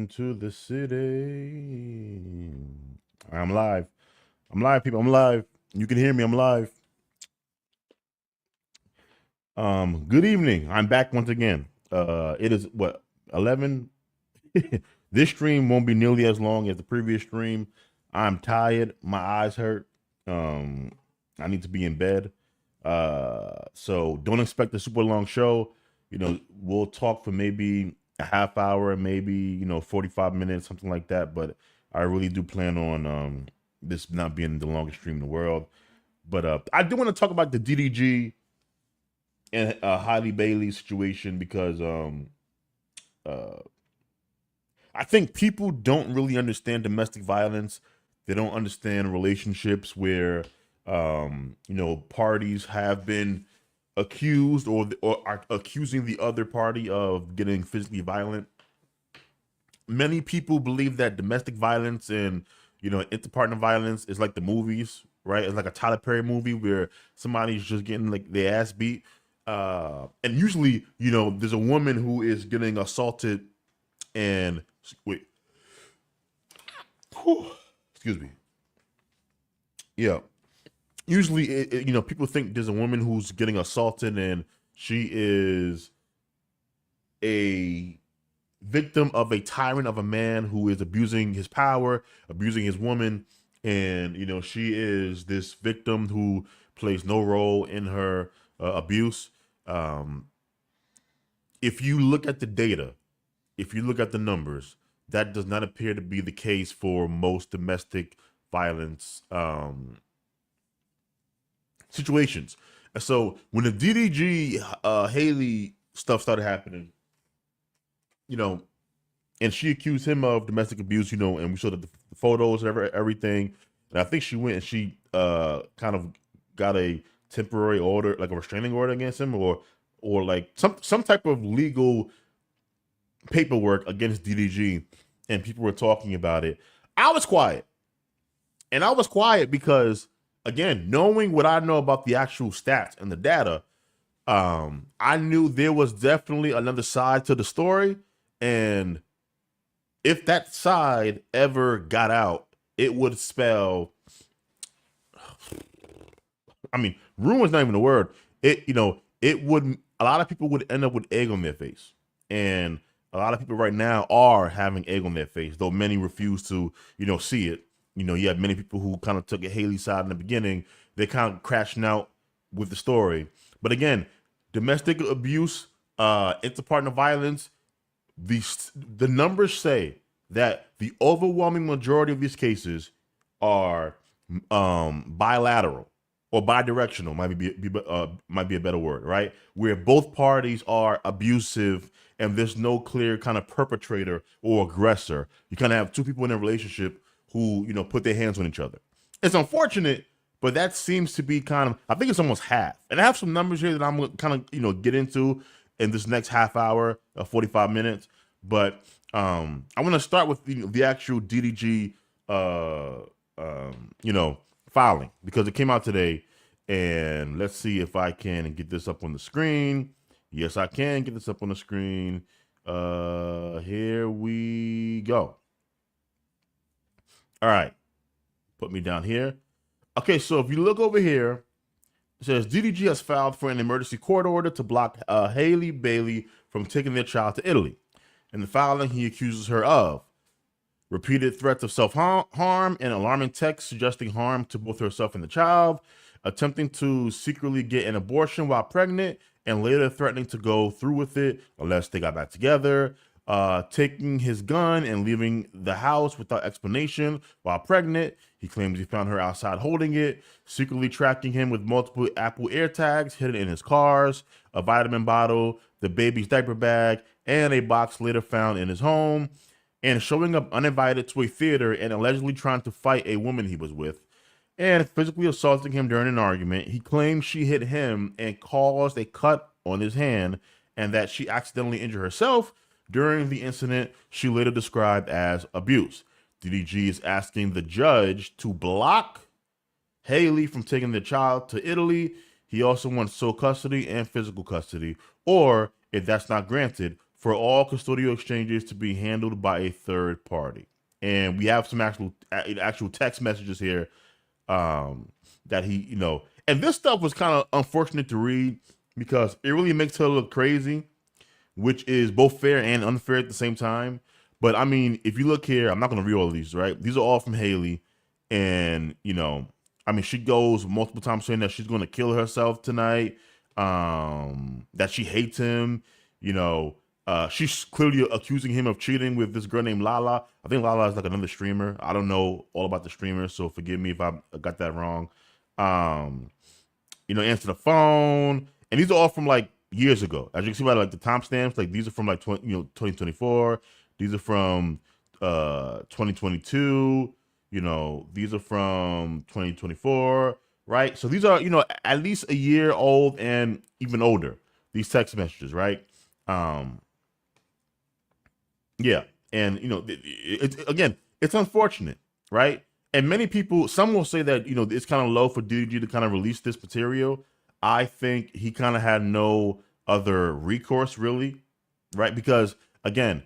into the city. I'm live. I'm live, people. I'm live. You can hear me. I'm live. Good evening. I'm back once again. It is what 11. This stream won't be nearly as long as the previous stream. I'm tired. My eyes hurt. I need to be in bed. So don't expect a super long show. We'll talk for maybe a half hour, maybe 45 minutes, something like that. But I really do plan on this not being the longest stream in the world. But I do want to talk about the DDG and Halle Bailey situation because I think people don't really understand domestic violence. They don't understand relationships where parties have been accused or are accusing the other party of getting physically violent. Many people believe that domestic violence and interpartner violence is like the movies, right? It's like a Tyler Perry movie where somebody's just getting like their ass beat. And usually, there's a woman who is getting assaulted and wait. Whew, excuse me. Yeah. Usually, people think there's a woman who's getting assaulted and she is a victim of a tyrant of a man who is abusing his power, abusing his woman. And, she is this victim who plays no role in her abuse. If you look at the data, if you look at the numbers, that does not appear to be the case for most domestic violence situations. And so when the DDG Haley stuff started happening, and she accused him of domestic abuse, and we saw the photos, everything. And I think she went and she kind of got a temporary order, like a restraining order against him, or like some type of legal paperwork against DDG, and people were talking about it. I was quiet. And I was quiet because, again, knowing what I know about the actual stats and the data, I knew there was definitely another side to the story. And if that side ever got out, it would spell, ruin is not even a word. It would, a lot of people would end up with egg on their face. And a lot of people right now are having egg on their face, though many refuse to, see it. You have many people who kind of took a Haley side in the beginning. They kind of crashing out with the story. But again, domestic abuse, interpartner violence, the numbers say that the overwhelming majority of these cases are bilateral or bidirectional, might be a better word, right? Where both parties are abusive and there's no clear kind of perpetrator or aggressor. You kind of have two people in a relationship who, put their hands on each other. It's unfortunate, but that seems to be kind of, I think it's almost half. And I have some numbers here that I'm going to kind of, get into in this next half hour, 45 minutes. But I want to start with the actual DDG, filing, because it came out today. And let's see if I can get this up on the screen. Yes, I can get this up on the screen. Here we go. All right. Put me down here. Okay, so if you look over here, it says DDG has filed for an emergency court order to block Halle Bailey from taking their child to Italy. In the filing, he accuses her of repeated threats of self-harm and alarming texts suggesting harm to both herself and the child, attempting to secretly get an abortion while pregnant, and later threatening to go through with it unless they got back together, taking his gun and leaving the house without explanation while pregnant. He claims he found her outside holding it, secretly tracking him with multiple Apple AirTags hidden in his cars, a vitamin bottle, the baby's diaper bag, and a box later found in his home, and showing up uninvited to a theater and allegedly trying to fight a woman he was with, and physically assaulting him during an argument. He claims she hit him and caused a cut on his hand, and that she accidentally injured herself during the incident she later described as abuse. DDG is asking the judge to block Haley from taking the child to Italy. He also wants sole custody and physical custody, or if that's not granted, for all custodial exchanges to be handled by a third party. And we have some actual text messages here that he, and this stuff was kind of unfortunate to read because it really makes her look crazy, which is both fair and unfair at the same time. But I mean, if you look here, I'm not going to read all of these, right? These are all from Haley. And, she goes multiple times saying that she's going to kill herself tonight, that she hates him, she's clearly accusing him of cheating with this girl named Lala. I think Lala is like another streamer. I don't know all about the streamers, so forgive me if I got that wrong. Answer the phone. And these are all from like years ago. As you can see by like the timestamps, like these are from like 2024. These are from 2022. These are from 2024, right? So these are, at least a year old and even older, these text messages, right? Yeah. And, it's unfortunate, right? And many people, some will say that, it's kind of low for DDG to kind of release this material. I think he kind of had no other recourse, really, right? Because, again,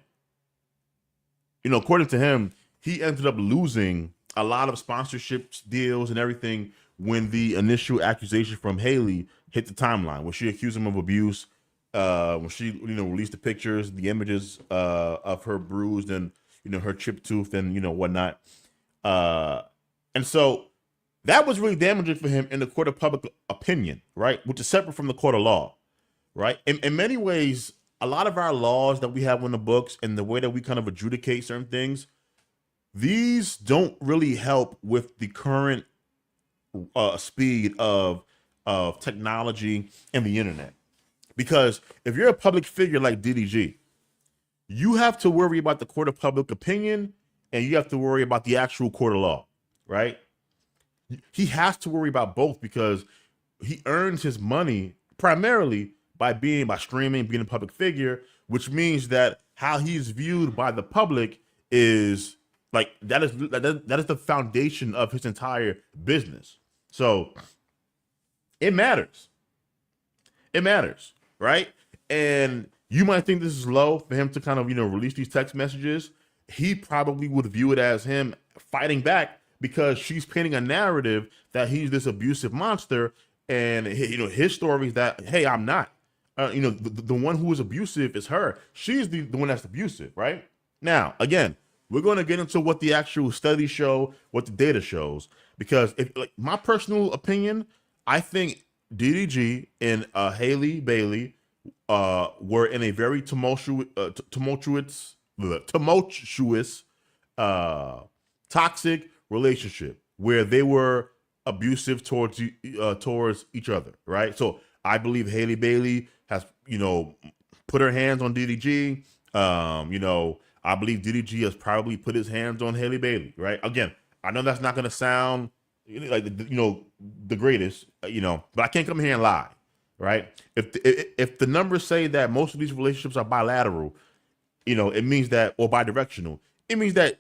according to him, he ended up losing a lot of sponsorships deals and everything when the initial accusation from Haley hit the timeline, when she accused him of abuse, when she released the pictures, the images of her bruised and her chipped tooth and whatnot, and so that was really damaging for him in the court of public opinion, right, which is separate from the court of law, right? In many ways, a lot of our laws that we have on the books and the way that we kind of adjudicate certain things, these don't really help with the current speed of technology and the internet. Because if you're a public figure like DDG, you have to worry about the court of public opinion and you have to worry about the actual court of law, right? He has to worry about both because he earns his money primarily by streaming, being a public figure, which means that how he's viewed by the public is like that is the foundation of his entire business. So it matters. It matters, right? And you might think this is low for him to kind of, release these text messages. He probably would view it as him fighting back because she's painting a narrative that he's this abusive monster. And, his story is that, hey, I'm not. The one who is abusive is her. She's the one that's abusive, right? Now, again, we're going to get into what the actual studies show, what the data shows, because my personal opinion, I think DDG and Halle Bailey were in a very tumultuous, toxic relationship where they were abusive towards each other, right? So I believe Halle Bailey has, put her hands on DDG. I believe DDG has probably put his hands on Halle Bailey, right? Again, I know that's not going to sound like the greatest, but I can't come here and lie, right? If the numbers say that most of these relationships are bilateral, it means that, or bidirectional, it means that,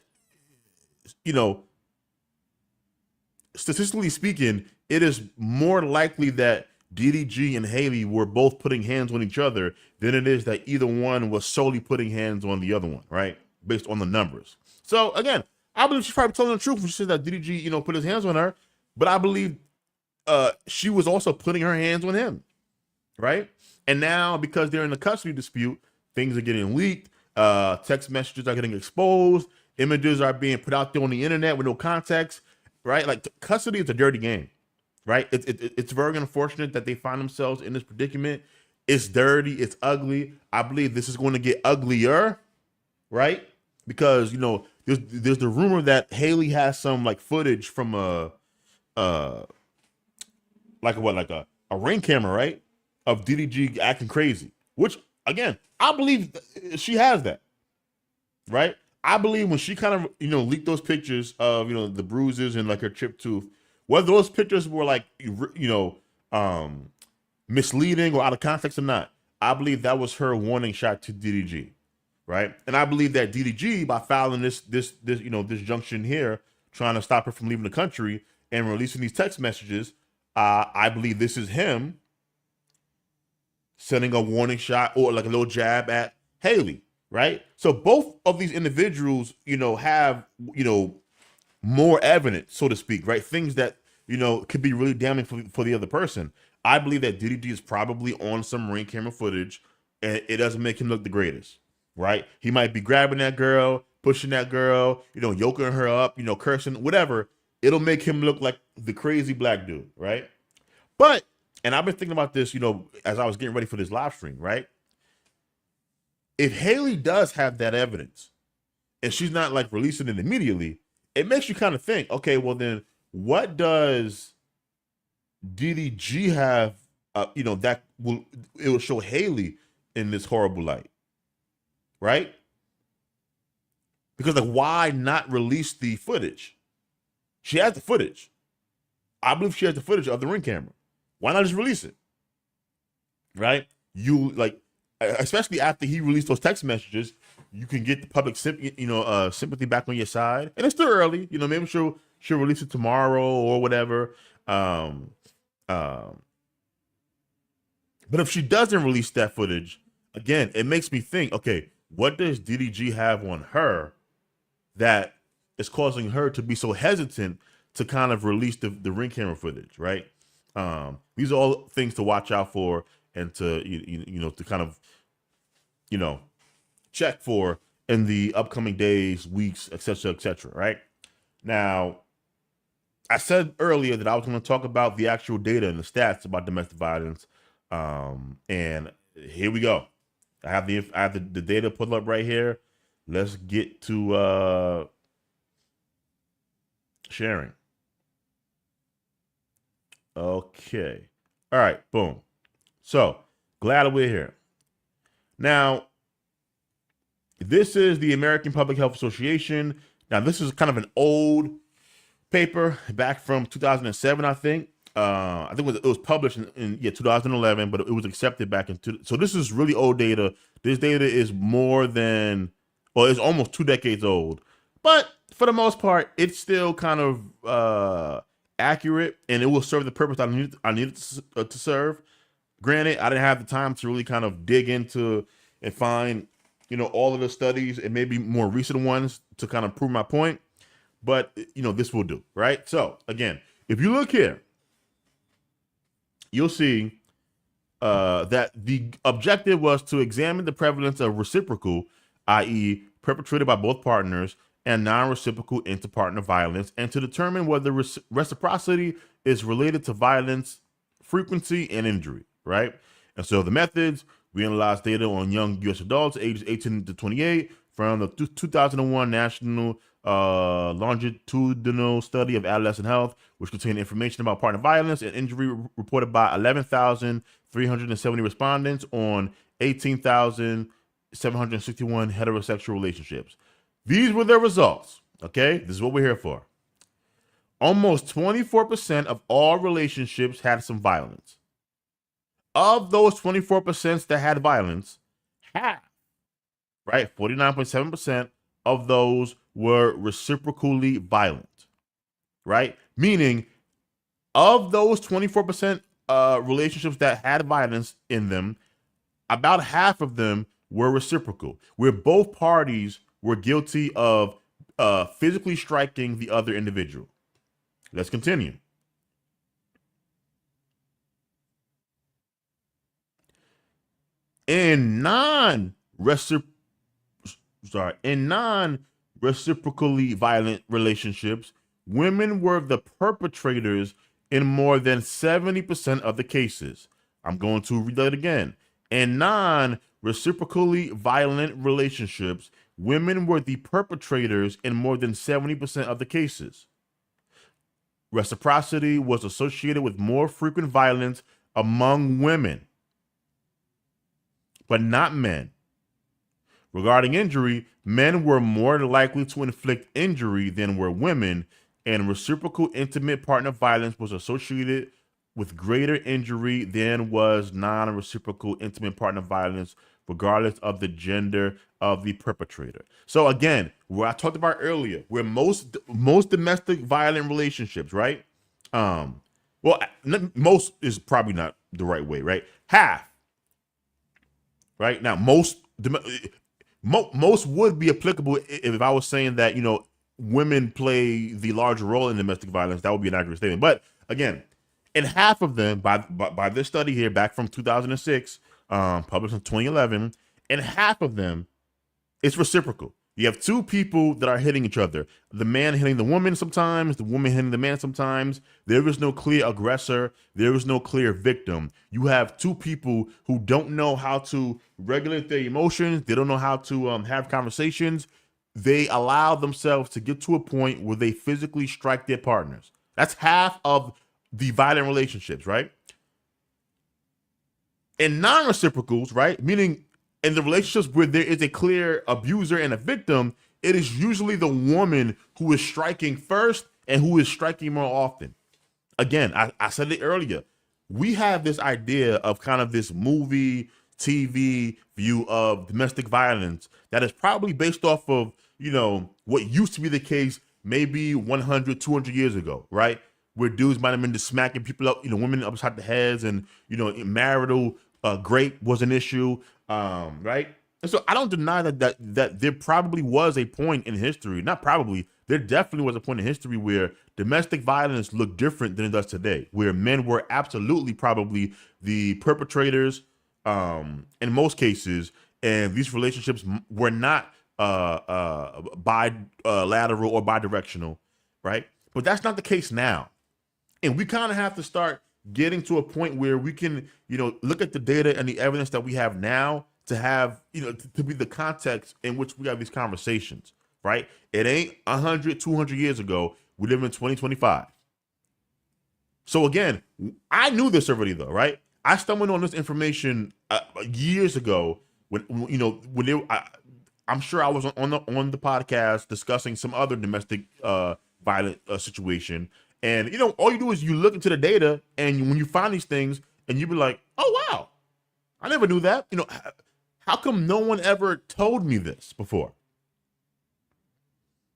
statistically speaking, it is more likely that DDG and Haley were both putting hands on each other than it is that either one was solely putting hands on the other one, right? Based on the numbers. So again, I believe she's probably telling the truth when she says that DDG, put his hands on her, but I believe she was also putting her hands on him, right? And now because they're in a custody dispute, things are getting leaked, text messages are getting exposed, images are being put out there on the internet with no context, right? Like custody is a dirty game. Right? It's very unfortunate that they find themselves in this predicament. It's dirty. It's ugly. I believe this is going to get uglier, right? Because, there's the rumor that Haley has some like footage from a ring camera, right? Of DDG acting crazy, which again, I believe she has that, right? I believe when she kind of, leaked those pictures of, the bruises and like her chipped tooth, whether those pictures were like, misleading or out of context or not, I believe that was her warning shot to DDG, right? And I believe that DDG, by filing this junction here, trying to stop her from leaving the country and releasing these text messages, I believe this is him sending a warning shot or like a little jab at Haley, right? So both of these individuals, have, more evidence, so to speak, right? Things that, could be really damning for the other person. I believe that DDG is probably on some ring camera footage and it doesn't make him look the greatest, right? He might be grabbing that girl, pushing that girl, yoking her up, cursing, whatever. It'll make him look like the crazy black dude, right? But, and I've been thinking about this, as I was getting ready for this live stream, right? If Haley does have that evidence and she's not like releasing it immediately, it makes you kind of think, okay, well then what does DDG have, that it will show Haley in this horrible light, right? Because like, why not release the footage? She has the footage. I believe she has the footage of the ring camera. Why not just release it? Right? You like, especially after he released those text messages, you can get the public sympathy back on your side. And it's still early, maybe she'll release it tomorrow or whatever. But if she doesn't release that footage, again, it makes me think, okay, what does DDG have on her that is causing her to be so hesitant to kind of release the ring camera footage, right? These are all things to watch out for and to, to kind of, check for in the upcoming days, weeks, etc., right? Now, I said earlier that I was going to talk about the actual data and the stats about domestic violence. And here we go. I have the data put up right here. Let's get to sharing. Okay. All right. Boom. So glad we're here. Now, this is the American Public Health Association. Now, this is kind of an old paper back from 2007, I think. I think it was published in 2011, but it was accepted back in so this is really old data. This data is it's almost 2 decades old, but for the most part, it's still kind of accurate, and it will serve the purpose I needed to serve. Granted, I didn't have the time to really kind of dig into and find, all of the studies and maybe more recent ones to kind of prove my point, but this will do, right? So again, if you look here, you'll see that the objective was to examine the prevalence of reciprocal, i.e. perpetrated by both partners, and non-reciprocal inter-partner violence, and to determine whether reciprocity is related to violence, frequency, and injury, right? And so the methods, we analyzed data on young U.S. adults ages 18 to 28 from the 2001 National Longitudinal Study of Adolescent Health, which contained information about partner violence and injury reported by 11,370 respondents on 18,761 heterosexual relationships. These were the results, okay? This is what we're here for. Almost 24% of all relationships had some violence. Of those 24% that had violence, half, right, 49.7% of those were reciprocally violent, right? Meaning, of those 24% relationships that had violence in them, about half of them were reciprocal, where both parties were guilty of physically striking the other individual. Let's continue. In non-reciprocally violent relationships, women were the perpetrators in more than 70% of the cases. I'm going to read that again. In non-reciprocally violent relationships, women were the perpetrators in more than 70% of the cases. Reciprocity was associated with more frequent violence among women, but not men. Regarding injury, men were more likely to inflict injury than were women, and reciprocal intimate partner violence was associated with greater injury than was non-reciprocal intimate partner violence, regardless of the gender of the perpetrator. So again, where I talked about earlier, where most domestic violent relationships, right? Most is probably not the right way, right? Half. Right now, most most would be applicable if I was saying that, women play the larger role in domestic violence. That would be an accurate statement. But again, in half of them, by this study here, back from 2006, published in 2011, in half of them, it's reciprocal. You have two people that are hitting each other. The man hitting the woman sometimes, the woman hitting the man sometimes. There is no clear aggressor. There is no clear victim. You have two people who don't know how to regulate their emotions. They don't know how to have conversations. They allow themselves to get to a point where they physically strike their partners. That's half of the violent relationships, right? In non-reciprocals, right, meaning in the relationships where there is a clear abuser and a victim, it is usually the woman who is striking first and who is striking more often. Again, I said it earlier. We have this idea of kind of this movie, TV view of domestic violence that is probably based off of, what used to be the case maybe 100, 200 years ago, right? Where dudes might have been just smacking people up, women upside the heads, and, marital rape was an issue. Right. And so I don't deny that there probably was a point in history, not probably, there definitely was a point in history where domestic violence looked different than it does today, where men were absolutely probably the perpetrators in most cases, and these relationships were not bilateral or bidirectional, right? But that's not the case now. And we kind of have to start getting to a point where we can, look at the data and the evidence that we have now to have, to be the context in which we have these conversations, right? It ain't 100, 200 years ago. We live in 2025. So again, I knew this already though, right? I stumbled on this information years ago I'm sure I was on the podcast discussing some other domestic violent situation. And, all you do is you look into the data, and when you find these things and you be like, oh, wow, I never knew that. How come no one ever told me this before?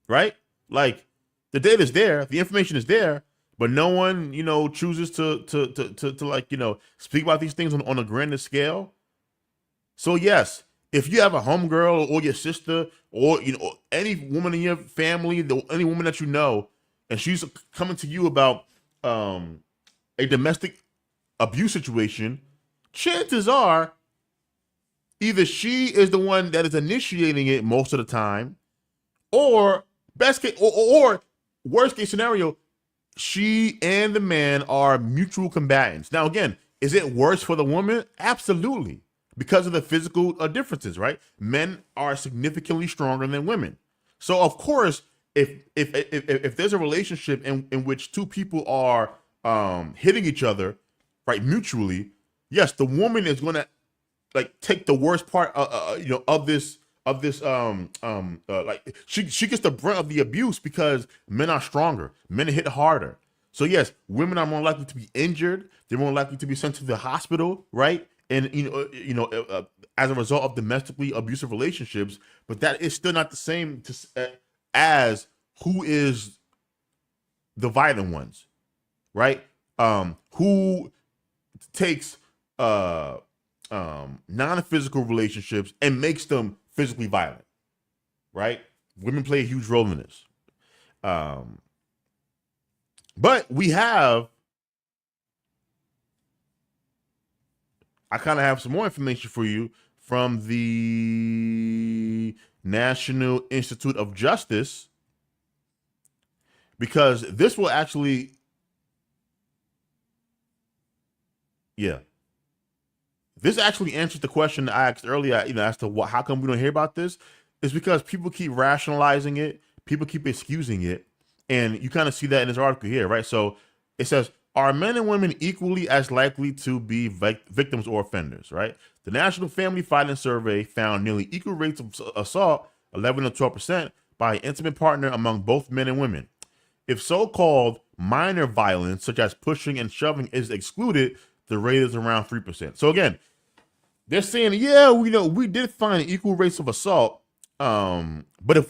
Right? Like, the data is there, the information is there, but no one, chooses to like, speak about these things on a grander scale. So yes, if you have a homegirl or your sister or, any woman in your family, any woman that you know, and she's coming to you about a domestic abuse situation, chances are either she is the one that is initiating it most of the time, or best case or worst case scenario, she and the man are mutual combatants. Now, again, is it worse for the woman? Absolutely, because of the physical differences, right? Men are significantly stronger than women. So, of course, if there's a relationship in which two people are hitting each other, right, mutually, yes, the woman is going to like take the worst part, of this like she gets the brunt of the abuse because men are stronger, men hit harder. So yes, women are more likely to be injured. They're more likely to be sent to the hospital, right? And as a result of domestically abusive relationships, but that is still not the same as who is the violent ones, right? Who takes non-physical relationships and makes them physically violent, right? Women play a huge role in this. But we have, I kind of have some more information for you from the National Institute of Justice, because this will actually, this actually answers the question I asked earlier, as to how come we don't hear about this. It's because people keep rationalizing it, people keep excusing it, and you kind of see that in this article here, right? So it says, are men and women equally as likely to be victims or offenders, right? The National Family Violence Survey found nearly equal rates of assault, 11 to 12%, by an intimate partner among both men and women. If so-called minor violence, such as pushing and shoving, is excluded, the rate is around 3%. So again, they're saying, yeah, we did find equal rates of assault, but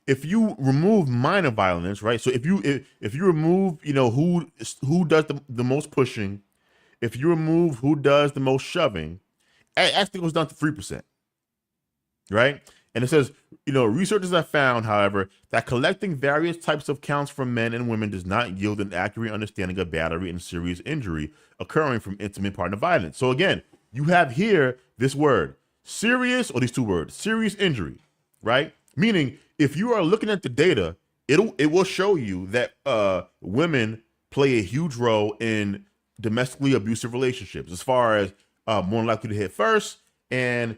if you remove minor violence, right? So if you remove, who does the most pushing, if you remove who does the most shoving, it actually goes down to 3%. right? And it says, researchers have found, however, that collecting various types of counts from men and women does not yield an accurate understanding of battery and serious injury occurring from intimate partner violence. So again, you have here this word, serious, or these two words, serious injury, right? Meaning, if you are looking at the data, it will show you that women play a huge role in domestically abusive relationships, as far as more likely to hit first, and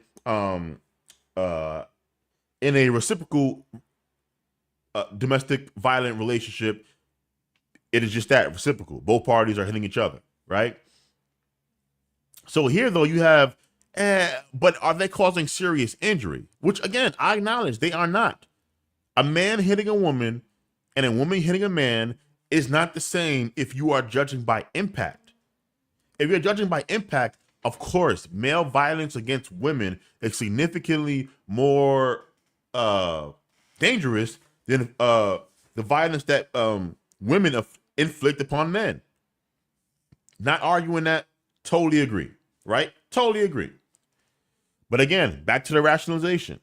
in a reciprocal domestic violent relationship, it is just that, reciprocal. Both parties are hitting each other, right? So here, though, you have, but are they causing serious injury? Which, again, I acknowledge they are not. A man hitting a woman and a woman hitting a man is not the same if you are judging by impact. If you're judging by impact, of course, male violence against women is significantly more dangerous than the violence that women inflict upon men. Not arguing that, totally agree, right? Totally agree. But again, back to the rationalization.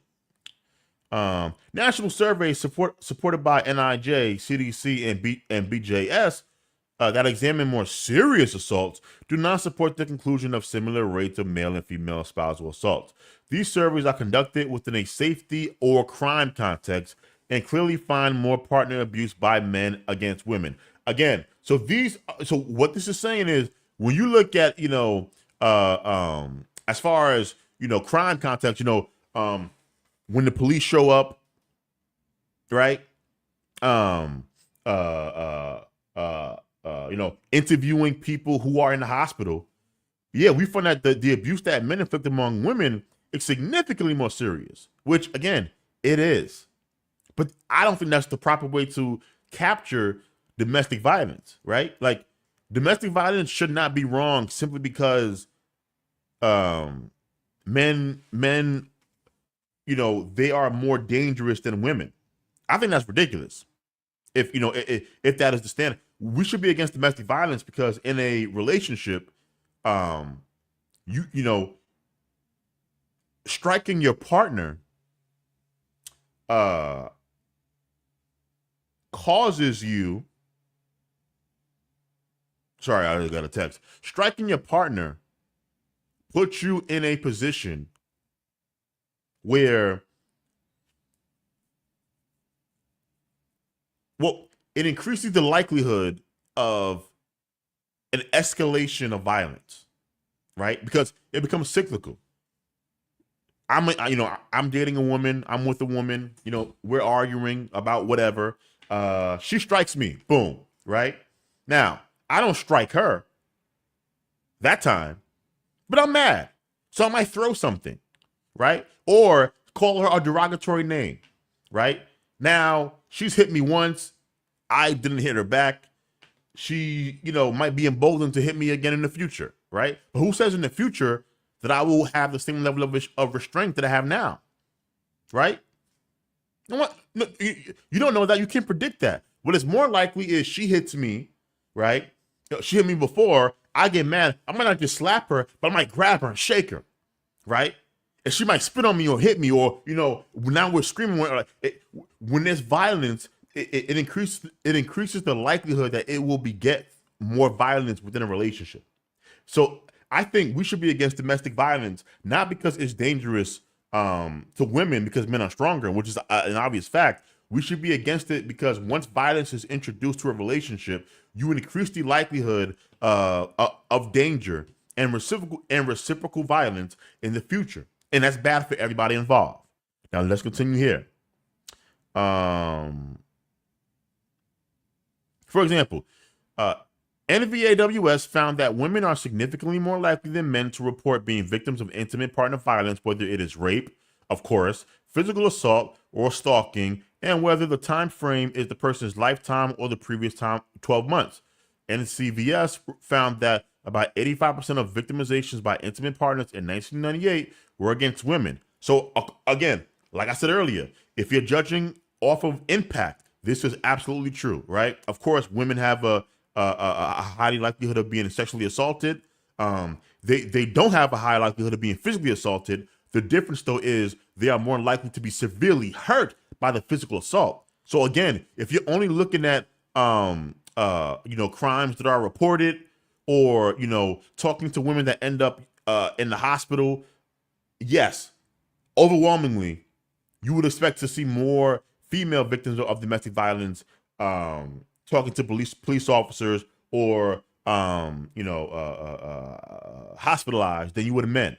National surveys supported by NIJ, CDC, and BJS that examine more serious assaults do not support the conclusion of similar rates of male and female spousal assaults. These surveys are conducted within a safety or crime context and clearly find more partner abuse by men against women. Again, so what this is saying is, when you look at, as far as, crime context, when the police show up, right? Interviewing people who are in the hospital. Yeah, we find that the abuse that men inflict among women is significantly more serious, which, again, it is. But I don't think that's the proper way to capture domestic violence, right? Like, domestic violence should not be wrong simply because men, they are more dangerous than women. I think that's ridiculous. If that is the standard, we should be against domestic violence because in a relationship, striking your partner causes you. Sorry, I got a text. Striking your partner puts you in a position where, it increases the likelihood of an escalation of violence, right? Because it becomes cyclical. I'm dating a woman. I'm with a woman. We're arguing about whatever. She strikes me. Boom. Right? Now, I don't strike her that time, but I'm mad. So I might throw something, right? Or call her a derogatory name, right? Now, she's hit me once. I didn't hit her back. She, might be emboldened to hit me again in the future, right? But who says in the future that I will have the same level of restraint that I have now, right? You know what? No, you don't know that. You can't predict that. What is more likely is she hits me, right? She hit me before. I get mad. I might not just slap her, but I might grab her and shake her, right? And she might spit on me or hit me, or now we're screaming. When there's violence, it increases the likelihood that it will beget more violence within a relationship. So I think we should be against domestic violence, not because it's dangerous to women because men are stronger, which is an obvious fact. We should be against it because once violence is introduced to a relationship, you increase the likelihood of danger and reciprocal violence in the future. And that's bad for everybody involved. Now let's continue here. For example, NVAWS found that women are significantly more likely than men to report being victims of intimate partner violence, whether it is rape, of course, physical assault, or stalking, and whether the time frame is the person's lifetime or the previous 12 months. NCVS found that about 85% of victimizations by intimate partners in 1998 were against women. So again, like I said earlier, if you're judging off of impact, this is absolutely true, right? Of course, women have a high likelihood of being sexually assaulted. They don't have a high likelihood of being physically assaulted. The difference, though, is they are more likely to be severely hurt by the physical assault. So again, if you're only looking at crimes that are reported, or talking to women that end up in the hospital, yes, overwhelmingly, you would expect to see more female victims of domestic violence talking to police officers, or hospitalized than you would have men.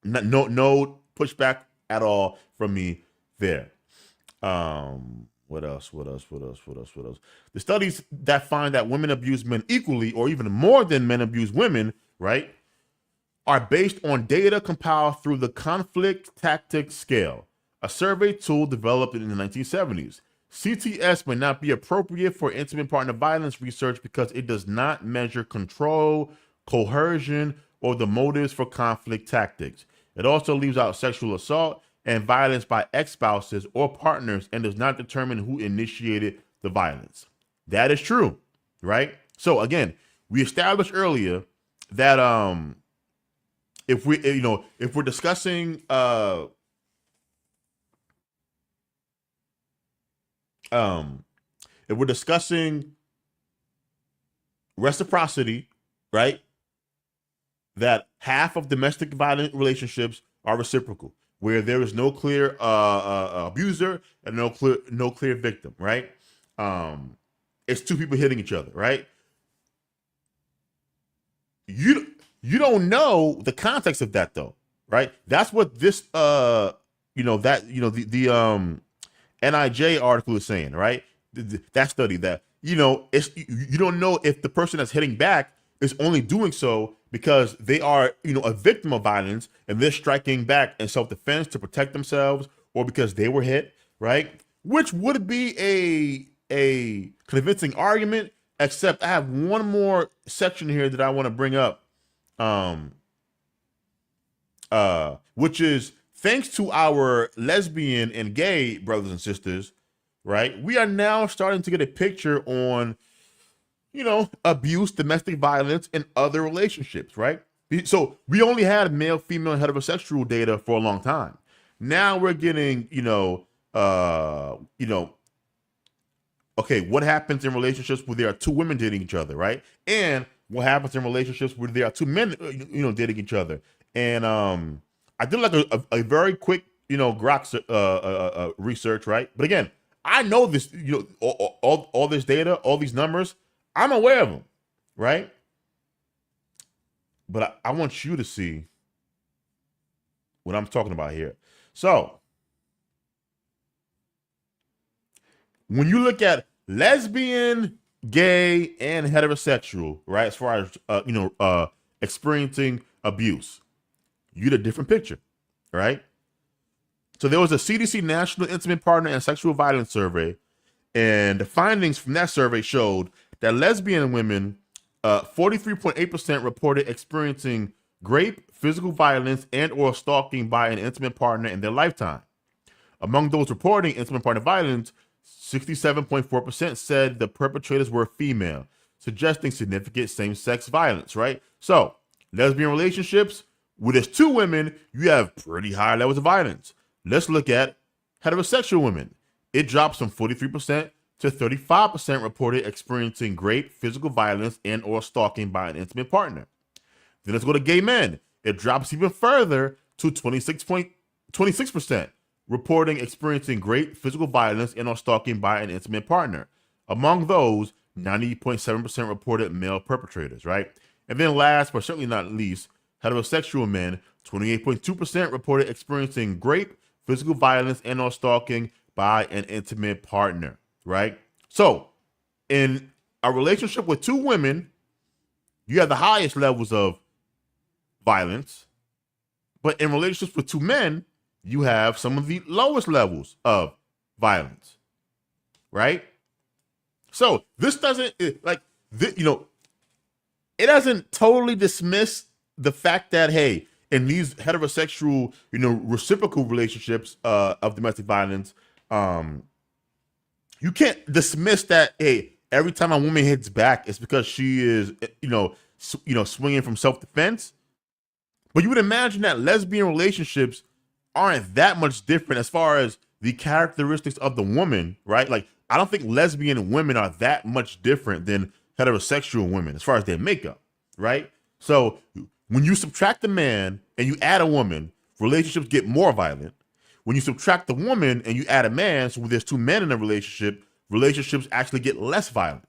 No pushback at all from me there. What else? The studies that find that women abuse men equally or even more than men abuse women, right, are based on data compiled through the conflict tactics scale, a survey tool developed in the 1970s. CTS may not be appropriate for intimate partner violence research because it does not measure control, coercion, or the motives for conflict tactics. It also leaves out sexual assault and violence by ex-spouses or partners and does not determine who initiated the violence. That is true, right? So again, we established earlier that if we're discussing reciprocity, right, that half of domestic violent relationships are reciprocal, where there is no clear abuser and no clear victim, right? It's two people hitting each other, right? You don't know the context of that though, right? That's what this the NIJ article is saying, right? That study that you don't know if the person that's hitting back is only doing so because they are a victim of violence and they're striking back in self-defense to protect themselves, or because they were hit, right? Which would be a convincing argument, except I have one more section here that I want to bring up, which is, thanks to our lesbian and gay brothers and sisters, right, we are now starting to get a picture on abuse, domestic violence, and other relationships, right? So we only had male, female, heterosexual data for a long time. Now we're getting, okay, what happens in relationships where there are two women dating each other, right? And what happens in relationships where there are two men, dating each other? And I did like a very quick, Grok research, right? But again, I know this, all this data, all these numbers, I'm aware of them, right? But I want you to see what I'm talking about here. So when you look at lesbian, gay, and heterosexual, right, as far as experiencing abuse, you get a different picture, right? So there was a CDC National Intimate Partner and Sexual Violence Survey, and the findings from that survey showed that lesbian women, 43.8% reported experiencing rape, physical violence, and or stalking by an intimate partner in their lifetime. Among those reporting intimate partner violence, 67.4% said the perpetrators were female, suggesting significant same-sex violence, right? So, lesbian relationships, where there's two women, you have pretty high levels of violence. Let's look at heterosexual women. It drops from 43% to 35% reported experiencing rape, physical violence, and or stalking by an intimate partner. Then let's go to gay men. It drops even further to 26% reporting experiencing rape, physical violence, and or stalking by an intimate partner. Among those, 90.7% reported male perpetrators, right? And then last, but certainly not least, heterosexual men, 28.2% reported experiencing rape, physical violence, and or stalking by an intimate partner, right? So in a relationship with two women, you have the highest levels of violence, but in relationships with two men, you have some of the lowest levels of violence, right? So this doesn't it doesn't totally dismiss the fact that, hey, in these heterosexual, reciprocal relationships of domestic violence, you can't dismiss that, hey, every time a woman hits back, it's because she is, swinging from self-defense. But you would imagine that lesbian relationships aren't that much different as far as the characteristics of the woman, right? Like, I don't think lesbian women are that much different than heterosexual women as far as their makeup, right? So when you subtract the man and you add a woman, relationships get more violent. When you subtract the woman and you add a man, so there's two men in a relationship, relationships actually get less violent.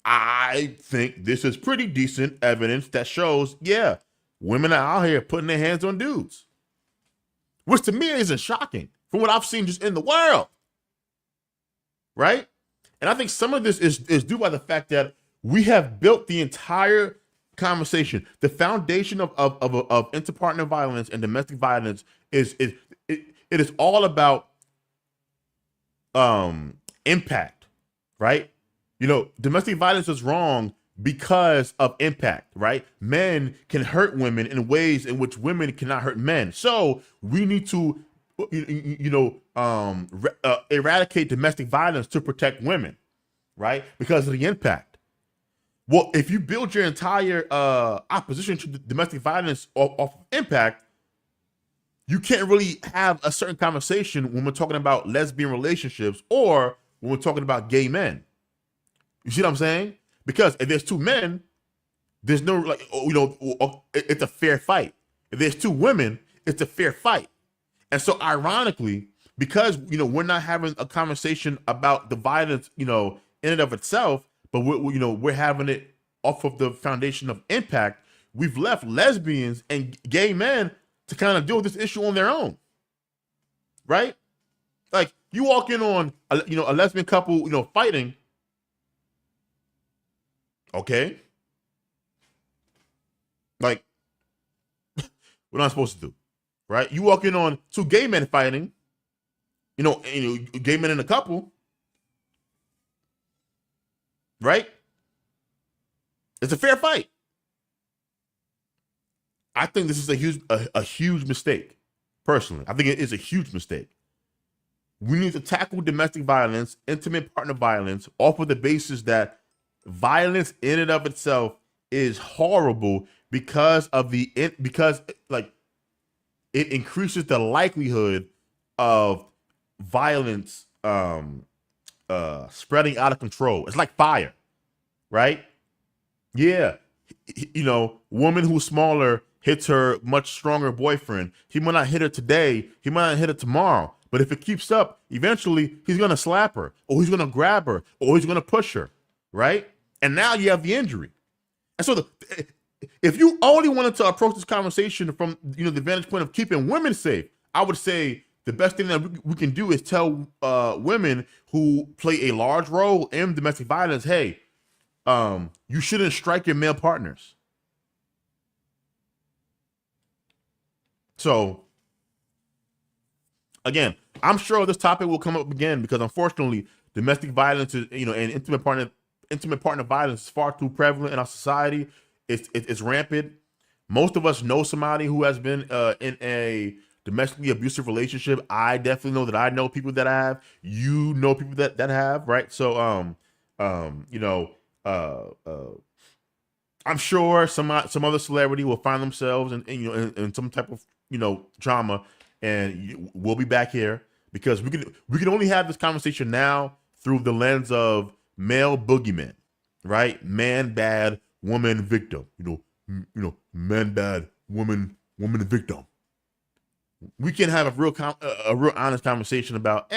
I think this is pretty decent evidence that shows, yeah, women are out here putting their hands on dudes, which to me isn't shocking from what I've seen just in the world, right? And I think some of this is due by the fact that we have built the entire conversation. The foundation of interpartner violence and domestic violence it is all about impact, right? You know, domestic violence is wrong because of impact, right? Men can hurt women in ways in which women cannot hurt men. So we need to, eradicate domestic violence to protect women, right? Because of the impact. Well, if you build your entire opposition to domestic violence off of impact, you can't really have a certain conversation when we're talking about lesbian relationships or when we're talking about gay men. You see what I'm saying? Because if there's two men, there's no, like, it's a fair fight. If there's two women, it's a fair fight. And so ironically, because, we're not having a conversation about the violence, in and of itself, but we're having it off of the foundation of impact, we've left lesbians and gay men to kind of deal with this issue on their own. Right? Like, you walk in on a lesbian couple, fighting. Okay. Like, what am I supposed to do? Right? You walk in on two gay men fighting, gay men in a couple. Right? It's a fair fight. I think this is a huge mistake. Personally, I think it is a huge mistake. We need to tackle domestic violence, intimate partner violence, off of the basis that violence in and of itself is horrible because it increases the likelihood of violence spreading out of control. It's like fire, right? Yeah, woman who's smaller hits her much stronger boyfriend. He might not hit her today. He might not hit her tomorrow. But if it keeps up, eventually he's gonna slap her, or he's gonna grab her, or he's gonna push her, right? And now you have the injury. And so if you only wanted to approach this conversation from the vantage point of keeping women safe, I would say the best thing that we can do is tell women who play a large role in domestic violence, hey, you shouldn't strike your male partners. So again, I'm sure this topic will come up again because unfortunately, domestic violence is, and intimate partner violence is far too prevalent in our society. It's rampant. Most of us know somebody who has been in a domestically abusive relationship. I definitely know that I know people that have. You know people that have, right? So I'm sure some other celebrity will find themselves in some type of drama, and we'll be back here because we can only have this conversation now through the lens of male boogeyman, right? Man bad, woman victim. Man bad, woman victim. We can have a real honest conversation about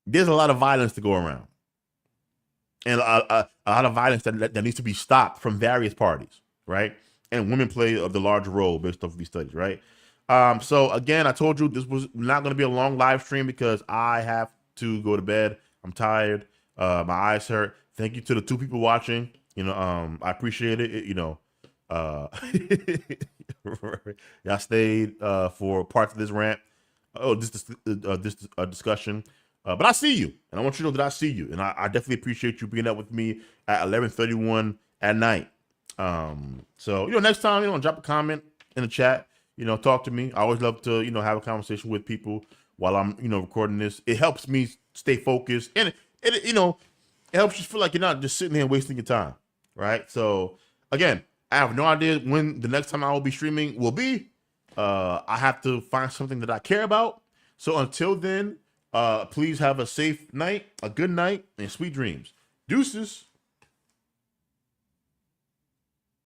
there's a lot of violence to go around, and a lot of violence that needs to be stopped from various parties, right? And women play the larger role based off of these studies, right? So again, I told you this was not going to be a long live stream because I have to go to bed. I'm tired. My eyes hurt. Thank you to the two people watching. I appreciate it. Y'all stayed for parts of this rant. This discussion. But I see you, and I want you to know that I see you, and I definitely appreciate you being up with me at 11:31 at night. So next time, drop a comment in the chat. Talk to me. I always love to have a conversation with people while I'm recording this. It helps me stay focused, and it helps you feel like you're not just sitting here wasting your time, right? So again, I have no idea when the next time I will be streaming will be. I have to find something that I care about. So until then, please have a safe night, a good night, and sweet dreams. Deuces.